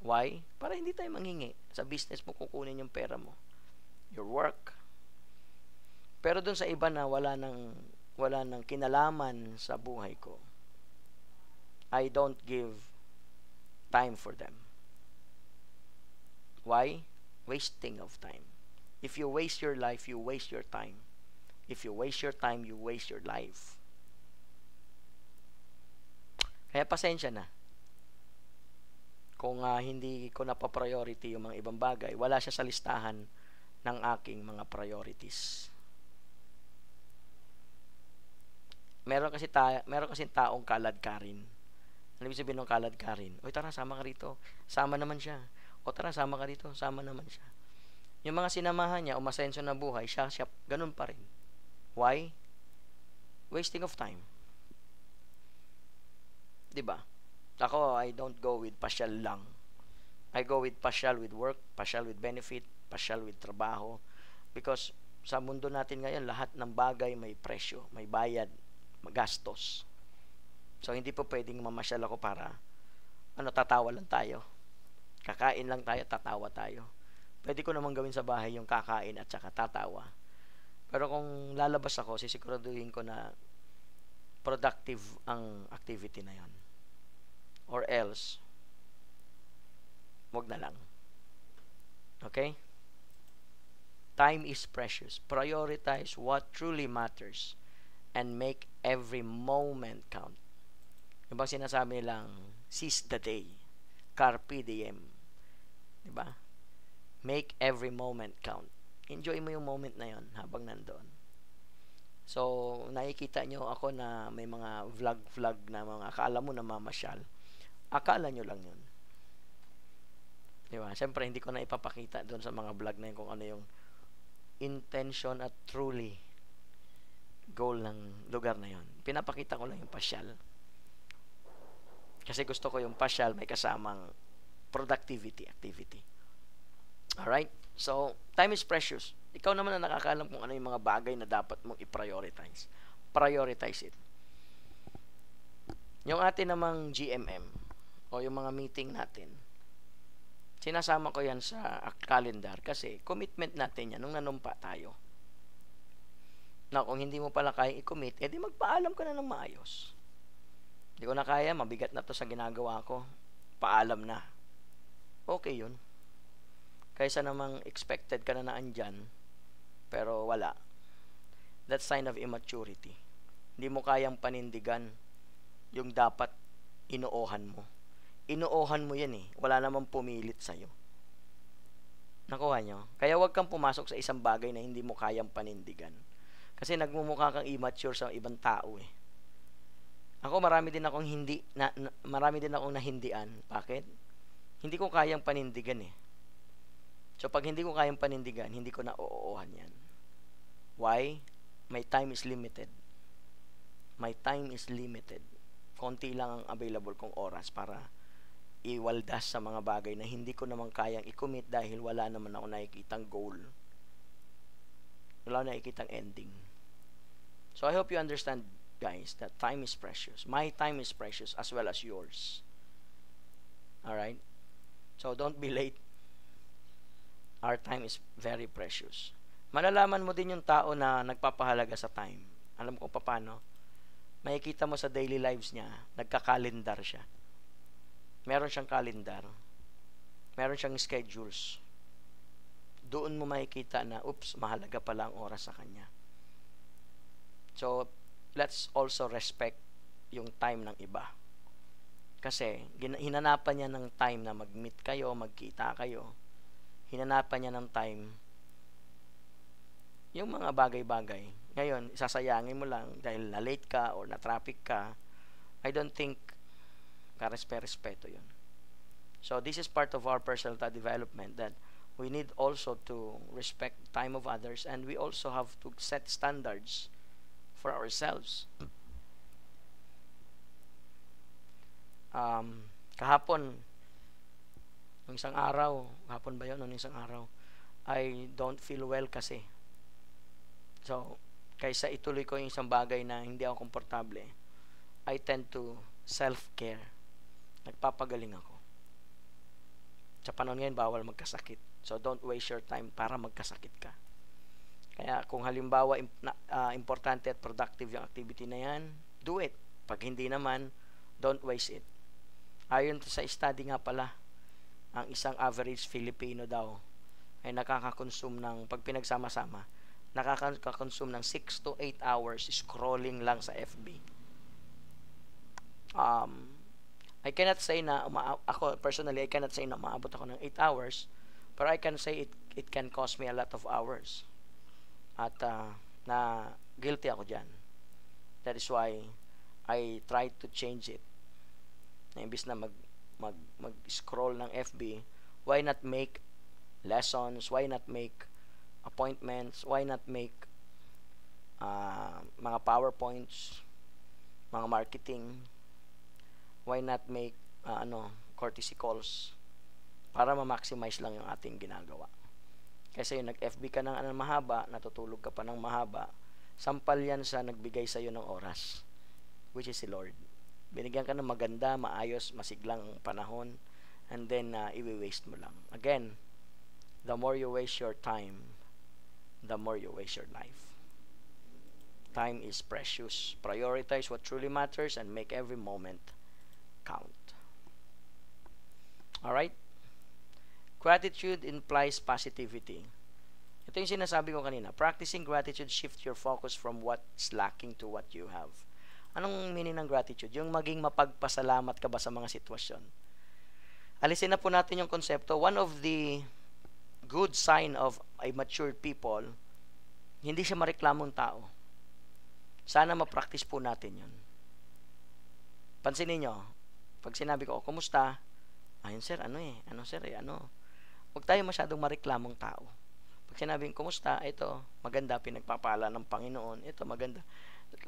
Why? Para hindi tayo manghingi. Sa business mo kukunin yung pera mo. Your work. Pero dun sa iba na wala nang kinalaman sa buhay ko, I don't give time for them. Why? Wasting of time. If you waste your life, you waste your time. If you waste your time, you waste your life. Kaya pasensya na. Kung hindi ko napapriority yung mga ibang bagay, wala siya sa listahan ng aking mga priorities. Meron kasi taong kalad-karin. Ano ibig sabihin ng kalad-karin? O tara, sama ka rito. Sama naman siya. O tara, sama ka rito. Sama naman siya. Yung mga sinamahan niya, umasenso na buhay, siya, ganun pa rin. Why? wasting of time. 'Di ba? Ako, I don't go with pasyal lang. I go with pasyal with work, pasyal with benefit, pasyal with trabaho. Because sa mundo natin ngayon, lahat ng bagay may presyo, may bayad, magastos. So, hindi po pwedeng mamasyal ako para, tatawa lang tayo. Kakain lang tayo, tatawa tayo. Pwede ko naman gawin sa bahay yung kakain at saka tatawa. Pero kung lalabas ako, sisiguraduhin ko na productive ang activity na yon. Or else, wag na lang. Okay? Time is precious. Prioritize what truly matters and make every moment count. Yung bang sinasabi nilang, seize the day. Carpe diem. Diba? Make every moment count. Enjoy mo yung moment na yon habang nandoon. So, nakikita nyo ako na may mga vlog na mga akala mo na mamasyal. Akala nyo lang yun. Diba? Siyempre, hindi ko na ipapakita doon sa mga vlog na yun kung ano yung intention at truly goal ng lugar na yun. Pinapakita ko lang yung pasyal. Kasi gusto ko yung pasyal may kasamang productivity, activity. Alright? So, time is precious. Ikaw naman na nakakaalam kung ano yung mga bagay na dapat mong i-prioritize. Prioritize it. Yung atin namang GMM o yung mga meeting natin, sinasama ko yan sa calendar kasi commitment natin yan nung nanumpa tayo. Na kung hindi mo pala kaya i-commit, edi magpaalam ka na ng maayos. Hindi ko na kaya, mabigat na to sa ginagawa ko. Paalam na. Okay yun. Kaysa namang expected ka na andyan, pero wala. That's sign of immaturity. Hindi mo kayang panindigan yung dapat inuohan mo. Inuohan mo yan eh. Wala namang pumilit sa'yo. Nakuha nyo? Kaya wag kang pumasok sa isang bagay na hindi mo kayang panindigan. Kasi nagmumukha kang immature sa ibang tao eh. Ako marami din akong nahindian. Bakit? Hindi ko kayang panindigan eh. So pag hindi ko kayang panindigan, hindi ko na oohan yan. Why? My time is limited. My time is limited. Konti lang ang available kong oras para iwaldas sa mga bagay na hindi ko naman kayang i-commit dahil wala naman ako nakikitang goal. Wala na nakikitang ending. So I hope you understand, guys, that time is precious. My time is precious as well as yours. Alright? So don't be late. Our time is very precious. Malalaman mo din yung tao na nagpapahalaga sa time. Alam ko paano. Makikita mo sa daily lives niya, nagka-calendar siya. Meron siyang calendar. Meron siyang schedules. Doon mo makikita na, oops, mahalaga pala ang oras sa kanya. So, let's also respect yung time ng iba. Kasi, hinanapan niya ng time na mag-meet kayo, magkita kayo. Hinanapan niya ng time yung mga bagay-bagay. Ngayon, isasayangin mo lang dahil na-late ka or na-traffic ka. I don't think karespeto yun. So, this is part of our personal development that we need also to respect time of others and we also have to set standards for ourselves. Kahapon, nung isang araw, kahapon ba yun? Nung isang araw, I don't feel well kasi. So, kaysa ituloy ko yung isang bagay na hindi ako komportable, I tend to self-care. Nagpapagaling ako. Sa panahon ngayon, bawal magkasakit. So, don't waste your time para magkasakit ka. Kaya, kung halimbawa, importante at productive yung activity na yan, do it. Pag hindi naman, don't waste it. Ayon sa study nga pala, ang isang average Filipino daw ay nakaka-consume ng, pag pinagsama-sama, nakaka-consume ng 6 to 8 hours scrolling lang sa FB. I cannot say na, ako personally, I cannot say na maabot ako ng 8 hours, but I can say it can cost me a lot of hours. At na guilty ako dyan. That is why I try to change it. Na imbis na mag-scroll ng FB, why not make lessons, why not make appointments, why not make mga PowerPoints, mga marketing. Why not make courtesy calls para ma-maximize lang yung ating ginagawa. Kasi yung nag-FB ka ng mahaba, natutulog ka pa ng mahaba, sampal yan sa nagbigay sa iyo ng oras, which is si Lord. Binigyan ka ng maganda, maayos, masiglang panahon, and then i-waste mo lang. Again, the more you waste your time, the more you waste your life. Time is precious. Prioritize what truly matters and make every moment count. Alright? Gratitude implies positivity. Ito yung sinasabi ko kanina. Practicing gratitude shifts your focus from what's lacking to what you have. Anong meaning ng gratitude? Yung maging mapagpasalamat ka ba sa mga sitwasyon? Alisin na po natin yung konsepto. One of the good sign of a mature people, hindi siya mareklamong tao. Sana ma-practice po natin yun. Pansinin nyo, pag sinabi ko, kumusta? Ayun sir, Huwag tayo masyadong mareklamong tao. Pag sinabing, kumusta? Ito, maganda, pinagpapala ng Panginoon. Ito, maganda.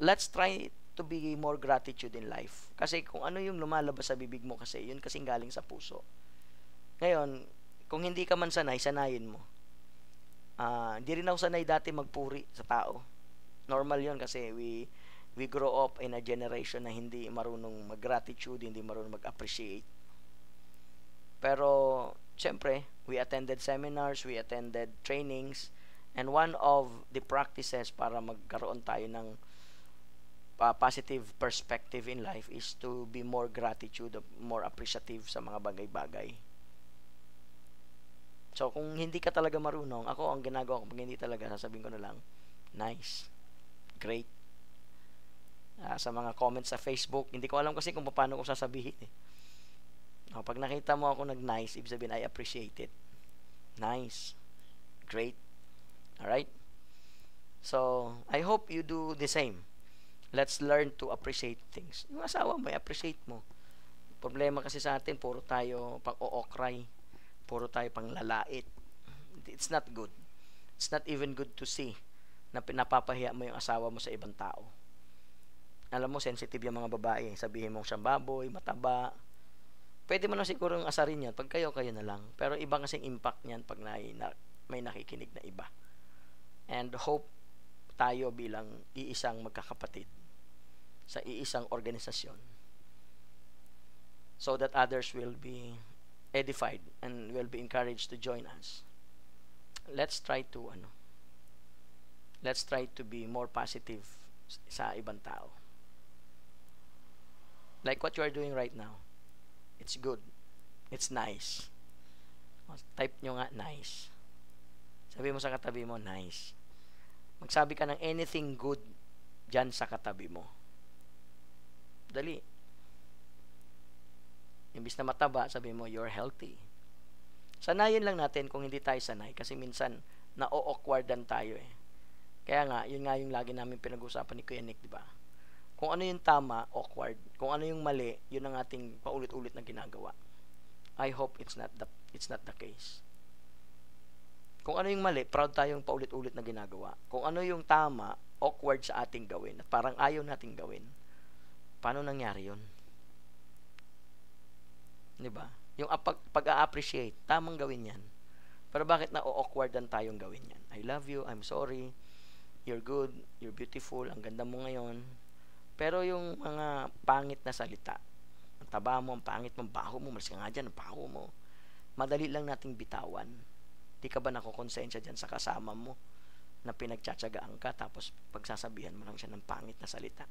Let's try to be more gratitude in life. Kasi kung ano yung lumalabas sa bibig mo kasi, yun kasing galing sa puso. Ngayon, kung hindi ka man sanay, sanayin mo. Hindi rin ako sanay dati magpuri sa tao. Normal yun kasi we grow up in a generation na hindi marunong mag-gratitude, hindi marunong mag-appreciate. Pero, siyempre, we attended seminars, we attended trainings, and one of the practices para magkaroon tayo ng positive perspective in life is to be more gratitude, more appreciative sa mga bagay-bagay. So, kung hindi ka talaga marunong, ako ang ginagawa ko, pag hindi talaga, sasabihin ko na lang, nice, great. Sa mga comments sa Facebook, hindi ko alam kasi kung paano ko sasabihin eh. Pag nakita mo ako nag-nice, ibig sabihin, I appreciate it. Nice. Great. Alright? So, I hope you do the same. Let's learn to appreciate things. Yung asawa mo, appreciate mo. Problema kasi sa atin, puro tayo pang-ookray. Puro tayo pang-lalait. It's not good. It's not even good to see na pinapapahiya mo yung asawa mo sa ibang tao. Alam mo, sensitive yung mga babae. Sabihin mong siyang baboy, mataba. Pwede mo na siguro asarin yan pag kayo na lang. Pero iba kasing impact niyan pag may nakikinig na iba. And hope tayo bilang iisang magkakapatid sa iisang organisasyon so that others will be edified and will be encouraged to join us. Let's try to be more positive sa ibang tao. Like what you are doing right now. It's good. It's nice. Type nyo nga, nice. Sabi mo sa katabi mo, nice. Magsabi ka ng anything good dyan sa katabi mo. Dali. Imbis na mataba, sabi mo, you're healthy. Sanayin lang natin kung hindi tayo sanay kasi minsan na-awkwardan tayo eh. Kaya nga, yun nga yung lagi namin pinag-usapan ni Kuya Nick, di ba? Kung ano yung tama, awkward. Kung ano yung mali, yun ang ating paulit-ulit na ginagawa. I hope it's not the case. Kung ano yung mali, proud tayong paulit-ulit na ginagawa. Kung ano yung tama, awkward sa ating gawin at parang ayaw nating gawin. Paano nangyari yun? Diba? Yung pag-a-appreciate, tamang gawin yan. Pero bakit na-awkwardan tayong gawin yan? I love you, I'm sorry, you're good, you're beautiful, ang ganda mo ngayon. Pero yung mga pangit na salita, ang taba mo, ang pangit mo, ang baho mo, malis ka nga dyan, ang baho mo, madali lang nating bitawan. Di ka ba nakukonsensya dyan sa kasama mo na pinagtsatsagaan ka tapos pagsasabihan mo lang siya ng pangit na salita?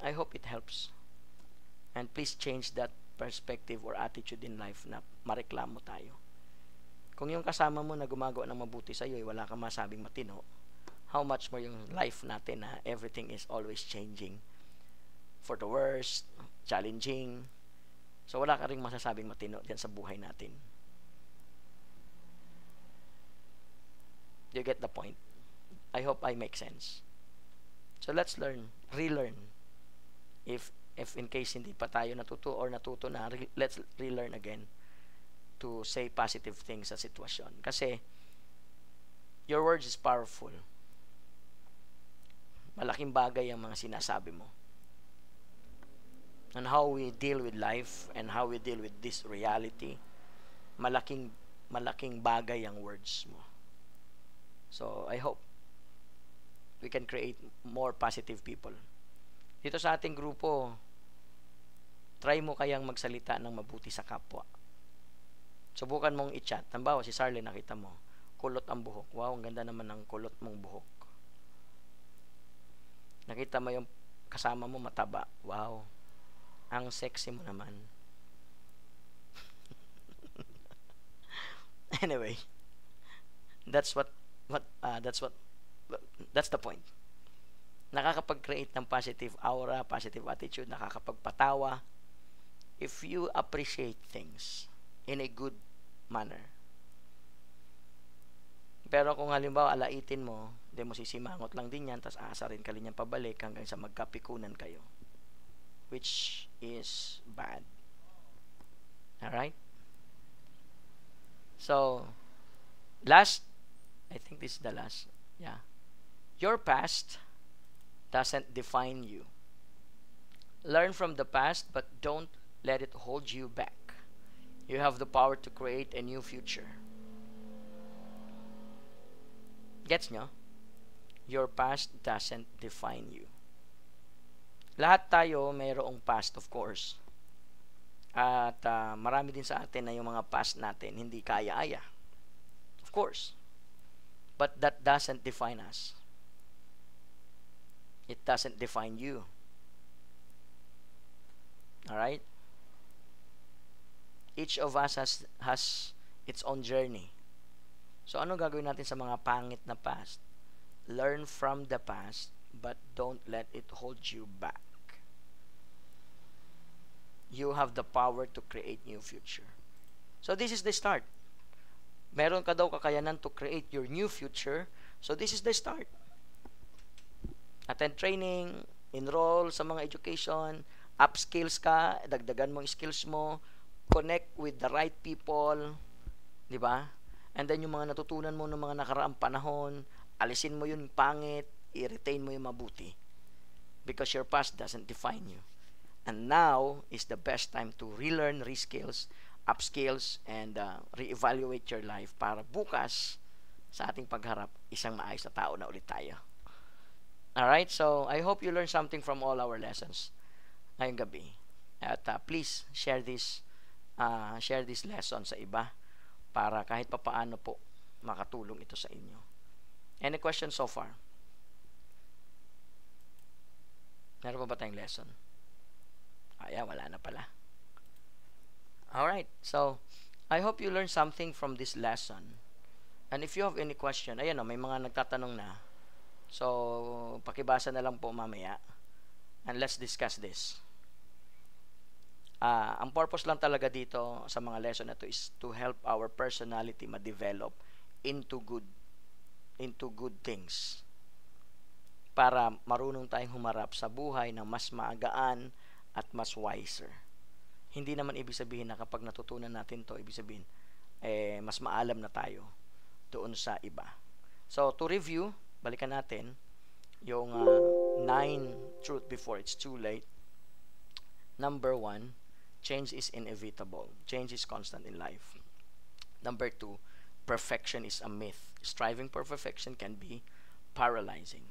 I hope it helps. And please change that perspective or attitude in life na mareklamo tayo. Kung yung kasama mo na gumagawa ng mabuti sa'yo, wala kang masabing matino, how much more yung life natin na everything is always changing for the worst, challenging. So wala ka ring masasabing matino diyan sa buhay natin. Do you get the point? I hope I make sense. So let's relearn. If in case hindi pa tayo natuto na, let's relearn again to say positive things sa sitwasyon. Kasi your words is powerful. Malaking bagay ang mga sinasabi mo. And how we deal with life and how we deal with this reality, malaking bagay ang words mo. So, I hope we can create more positive people. Dito sa ating grupo, try mo kayang magsalita ng mabuti sa kapwa. Subukan mong i-chat. Halimbawa, si Sarlene, nakita mo, kulot ang buhok. Wow, ang ganda naman ng kulot mong buhok. Nakita mo yung kasama mo mataba. Wow, ang sexy mo naman. Anyway, that's the point. Nakakapag-create ng positive aura, positive attitude, nakakapagpatawa if you appreciate things in a good manner. Pero kung halimbawa alaitin mo, hindi mo sisimangot lang din yan, tapos aasarin ka rin yan pabalik hanggang sa magkapikunan kayo, which is bad. Alright? So, last, I think this is the last. Yeah. Your past doesn't define you. Learn from the past, but don't let it hold you back. You have the power to create a new future. Gets nyo? Your past doesn't define you. Lahat tayo mayroong past, of course. At marami din sa atin na yung mga past natin hindi kaya-aya. Of course. But that doesn't define us. It doesn't define you. Alright? Each of us has its own journey. So, ano gagawin natin sa mga pangit na past? Learn from the past, but don't let it hold you back. You have the power to create new future. So, this is the start. Meron ka daw kakayanan to create your new future. So, this is the start. Attend training, enroll sa mga education, upskills ka, dagdagan mo yung skills mo, connect with the right people, di ba? And then yung mga natutunan mo ng mga nakaraang panahon, alisin mo yung pangit, i-retain mo yung mabuti. Because your past doesn't define you. And now is the best time to relearn, reskills, upskills, and reevaluate your life para bukas sa ating pagharap, isang maayos na tao na ulit tayo. Alright, so I hope you learned something from all our lessons ngayong gabi. At please share this lesson sa iba para kahit papaano po makatulong ito sa inyo. Any questions so far? Meron pa ba tayong lesson? Wala na pala. Alright, so I hope you learned something from this lesson. And if you have any question, ayan o, may mga nagtatanong na. So, pakibasa na lang po mamaya. And let's discuss this. Ang purpose lang talaga dito sa mga lesson na to is to help our personality ma-develop into good things. Para marunong tayong humarap sa buhay na mas maagaan at mas wiser. Hindi naman ibig sabihin na kapag natutunan natin to, ibig sabihin, mas maalam na tayo doon sa iba. So, to review, balikan natin yung 9 truth before it's too late. Number 1, change is inevitable. Change is constant in life. Number 2, perfection is a myth. Striving for perfection can be paralyzing.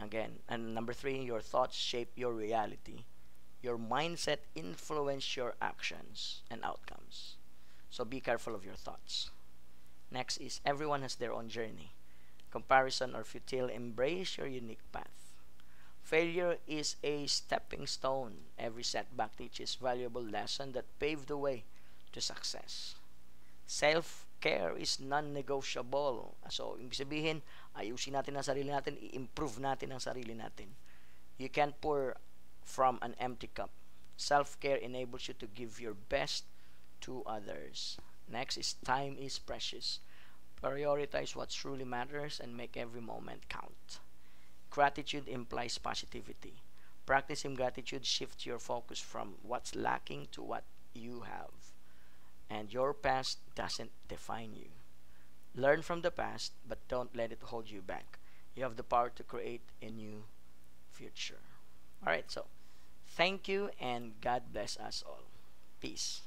Again, and number 3, your thoughts shape your reality. Your mindset influence your actions and outcomes. So be careful of your thoughts. Next is everyone has their own journey. Comparison or futile, embrace your unique path. Failure is a stepping stone. Every setback teaches valuable lesson that pave the way to success. Self-care is non-negotiable. So, ibig sabihin, ayusin natin ang sarili natin, i-improve natin ang sarili natin. You can't pour from an empty cup. Self-care enables you to give your best to others. Next is time is precious. Prioritize what truly matters and make every moment count. Gratitude implies positivity. Practicing gratitude shifts your focus from what's lacking to what you have. And your past doesn't define you. Learn from the past, but don't let it hold you back. You have the power to create a new future. All right, so thank you and God bless us all. Peace.